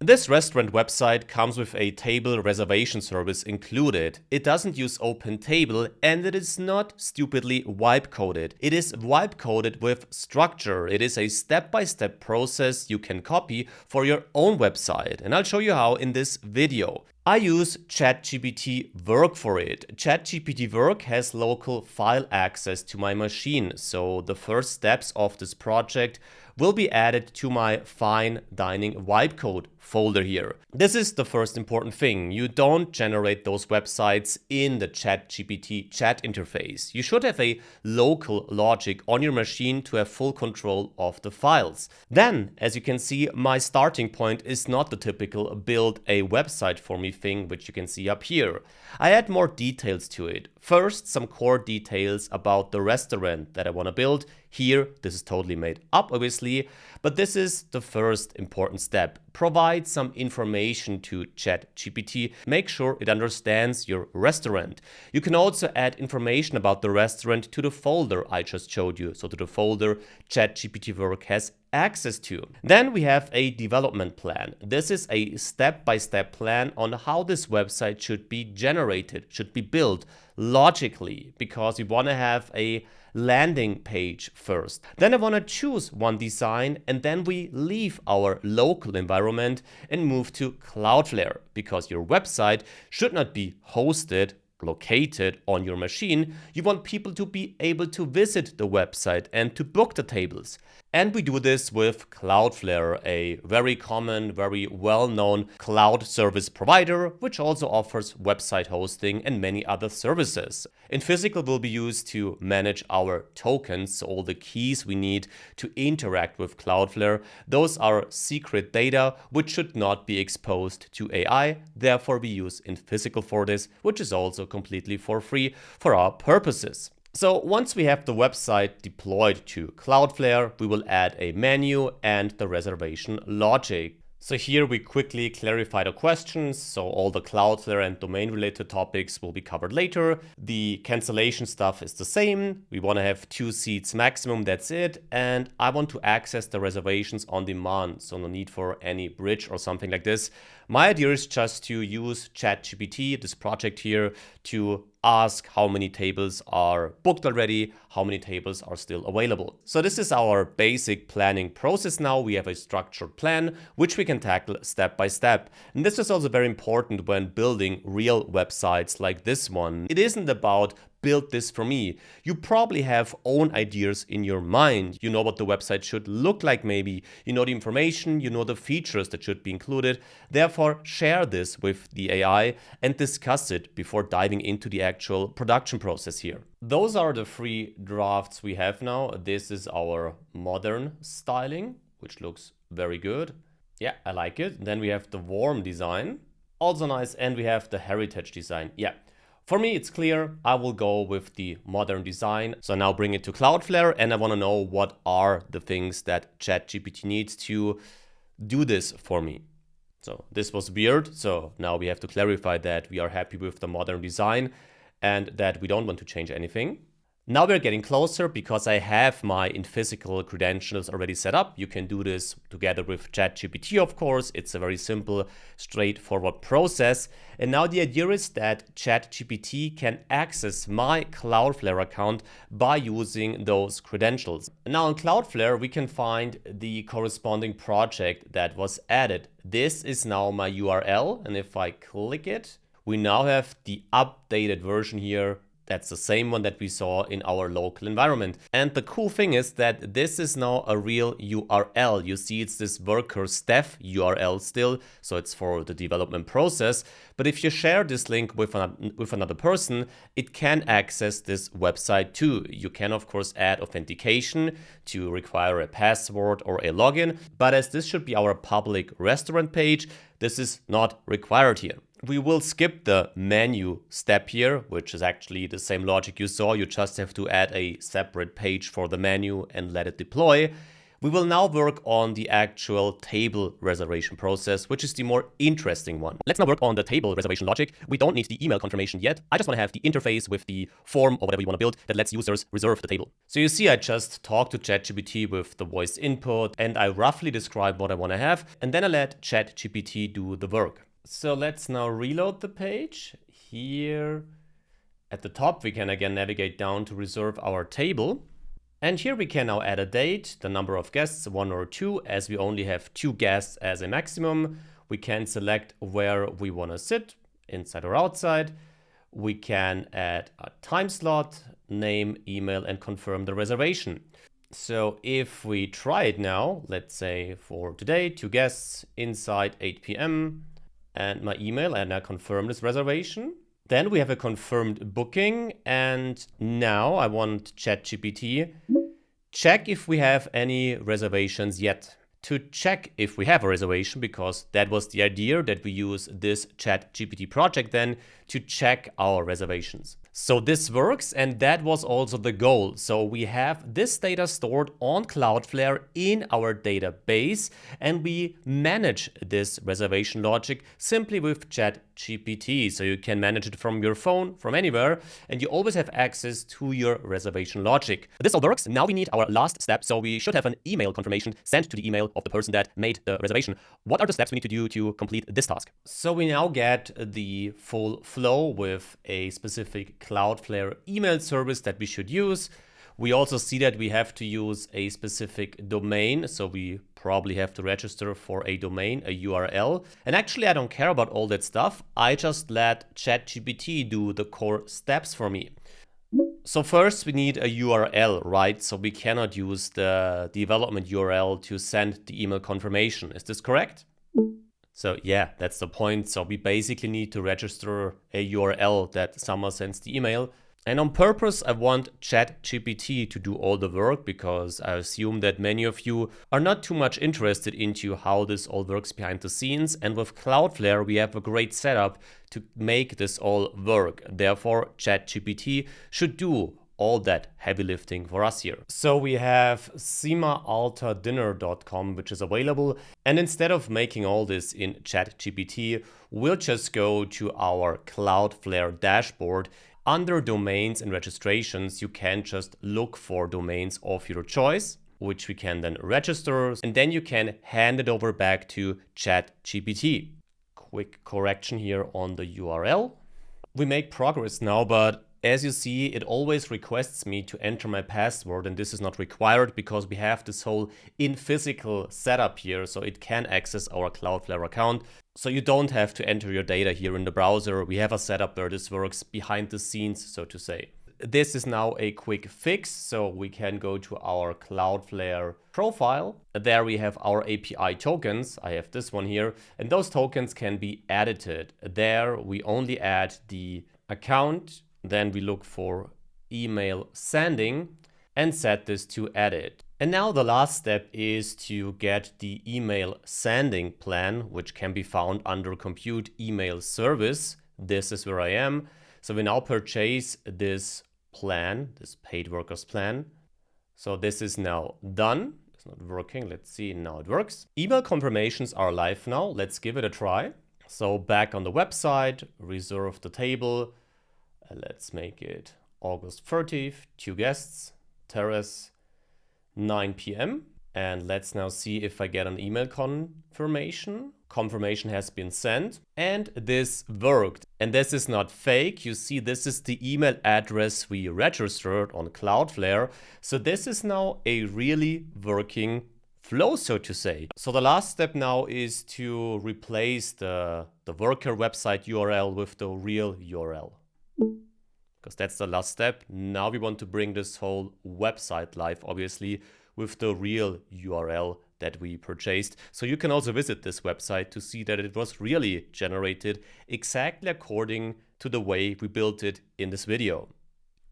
This restaurant website comes with a table reservation service included. It doesn't use OpenTable and it is not stupidly wipe coded. It is wipe coded with structure. It is a step-by-step process you can copy for your own website, and I'll show you how in this video. I use ChatGPT Work for it. ChatGPT Work has local file access to my machine, so the first steps of this project will be added to my fine dining wipe code folder here. This is the first important thing. You don't generate those websites in the ChatGPT chat interface. You should have a local logic on your machine to have full control of the files. Then, as you can see, my starting point is not the typical build a website for me thing, which you can see up here. I add more details to it. First, some core details about the restaurant that I want to build. Here, this is totally made up, obviously, but this is the first important step. Provide some information to ChatGPT. Make sure it understands your restaurant. You can also add information about the restaurant to the folder I just showed you, so to the folder ChatGPT Work has access to. Then we have a development plan. This is a step-by-step plan on how this website should be generated, should be built logically, because we want to have a landing page first. Then I want to choose one design, and then we leave our local environment and move to Cloudflare, because your website should not be hosted located on your machine. You want people to be able to visit the website and to book the tables. And we do this with Cloudflare, a very common, very well-known cloud service provider, which also offers website hosting and many other services. In physical will be used to manage our tokens, so all the keys we need to interact with Cloudflare. Those are secret data which should not be exposed to AI. Therefore, we use in physical for this, which is also completely for free for our purposes. So once we have the website deployed to Cloudflare, we will add a menu and the reservation logic. So here we quickly clarify the questions. So all the Cloudflare and domain related topics will be covered later. The cancellation stuff is the same. We want to have 2 seats maximum, that's it. And I want to access the reservations on demand, so no need for any bridge or something like this. My idea is just to use ChatGPT, this project here, to ask how many tables are booked already, how many tables are still available. So this is our basic planning process now. We have a structured plan, which we can tackle step by step. And this is also very important when building real websites like this one. It isn't about build this for me. You probably have own ideas in your mind. You know what the website should look like maybe. You know the information, you know the features that should be included. Therefore, share this with the AI and discuss it before diving into the actual production process here. Those are the 3 drafts we have now. This is our modern styling, which looks very good. Yeah, I like it. Then we have the warm design, also nice. And we have the heritage design. Yeah. For me, it's clear, I will go with the modern design. So now bring it to Cloudflare, and I want to know what are the things that ChatGPT needs to do this for me. So this was weird. So now we have to clarify that we are happy with the modern design and that we don't want to change anything. Now we're getting closer because I have my physical credentials already set up. You can do this together with ChatGPT, of course. It's a very simple, straightforward process. And now the idea is that ChatGPT can access my Cloudflare account by using those credentials. Now in Cloudflare, we can find the corresponding project that was added. This is now my URL. And if I click it, we now have the updated version here. That's the same one that we saw in our local environment. And the cool thing is that this is now a real URL. You see, it's this worker Steph URL still, so it's for the development process. But if you share this link with another person, it can access this website too. You can, of course, add authentication to require a password or a login. But as this should be our public restaurant page, this is not required here. We will skip the menu step here, which is actually the same logic you saw. You just have to add a separate page for the menu and let it deploy. We will now work on the actual table reservation process, which is the more interesting one. Let's now work on the table reservation logic. We don't need the email confirmation yet. I just want to have the interface with the form or whatever you want to build that lets users reserve the table. So you see, I just talked to ChatGPT with the voice input and I roughly describe what I want to have. And then I let ChatGPT do the work. So let's now reload the page. Here at the top, we can again navigate down to reserve our table. And here we can now add a date, the number of guests, 1 or 2, as we only have 2 guests as a maximum. We can select where we want to sit, inside or outside. We can add a time slot, name, email, and confirm the reservation. So if we try it now, let's say for today, 2 guests, inside 8 p.m. and my email, and I confirm this reservation. Then we have a confirmed booking, and now I want ChatGPT check if we have any reservations yet. To check if we have a reservation, because that was the idea that we use this ChatGPT project then to check our reservations. So this works, and that was also the goal. So we have this data stored on Cloudflare in our database, and we manage this reservation logic simply with ChatGPT. So you can manage it from your phone, from anywhere, and you always have access to your reservation logic. This all works. Now we need our last step. So we should have an email confirmation sent to the email of the person that made the reservation. What are the steps we need to do to complete this task? So we now get the full flow with a specific Cloudflare email service that we should use. We also see that we have to use a specific domain. So we probably have to register for a domain, a URL. And actually, I don't care about all that stuff. I just let ChatGPT do the core steps for me. So first we need a URL, right? So we cannot use the development URL to send the email confirmation. Is this correct? So yeah, that's the point. So we basically need to register a URL that someone sends the email. And on purpose, I want ChatGPT to do all the work because I assume that many of you are not too much interested into how this all works behind the scenes. And with Cloudflare, we have a great setup to make this all work. Therefore, ChatGPT should do all that heavy lifting for us here. So we have simaaltadinner.com, which is available. And instead of making all this in ChatGPT, we'll just go to our Cloudflare dashboard. Under domains and registrations, you can just look for domains of your choice, which we can then register, and then you can hand it over back to ChatGPT. Quick correction here on the URL. We make progress now, but as you see, it always requests me to enter my password, and this is not required because we have this whole in-physical setup here, so it can access our Cloudflare account. So you don't have to enter your data here in the browser. We have a setup where this works behind the scenes, so to say. This is now a quick fix, so we can go to our Cloudflare profile. There we have our API tokens. I have this one here, and those tokens can be edited. There we only add the account, then we look for email sending and set this to edit. And now the last step is to get the email sending plan, which can be found under Compute Email Service. This is where I am. So we now purchase this plan, this paid workers plan. So this is now done. It's not working. Let's see, now it works. Email confirmations are live now. Let's give it a try. So back on the website, reserve the table. Let's make it August 30th, 2 guests, terrace, 9 p.m. And let's now see if I get an email confirmation. Confirmation has been sent, and this worked. And this is not fake. You see, this is the email address we registered on Cloudflare. So this is now a really working flow, so to say. So the last step now is to replace the worker website URL with the real URL, because that's the last step. Now we want to bring this whole website live, obviously, with the real URL that we purchased. So you can also visit this website to see that it was really generated exactly according to the way we built it in this video.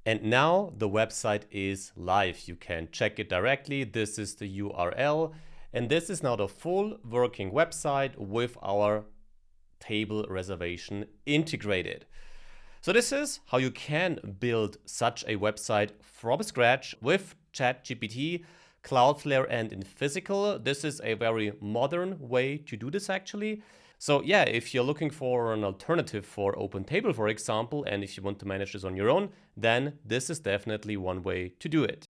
And now the website is live. You can check it directly. This is the URL. And this is now the full working website with our table reservation integrated. So this is how you can build such a website from scratch with ChatGPT. Cloudflare and in physical. This is a very modern way to do this actually. So yeah, if you're looking for an alternative for OpenTable, for example, and if you want to manage this on your own, then this is definitely one way to do it.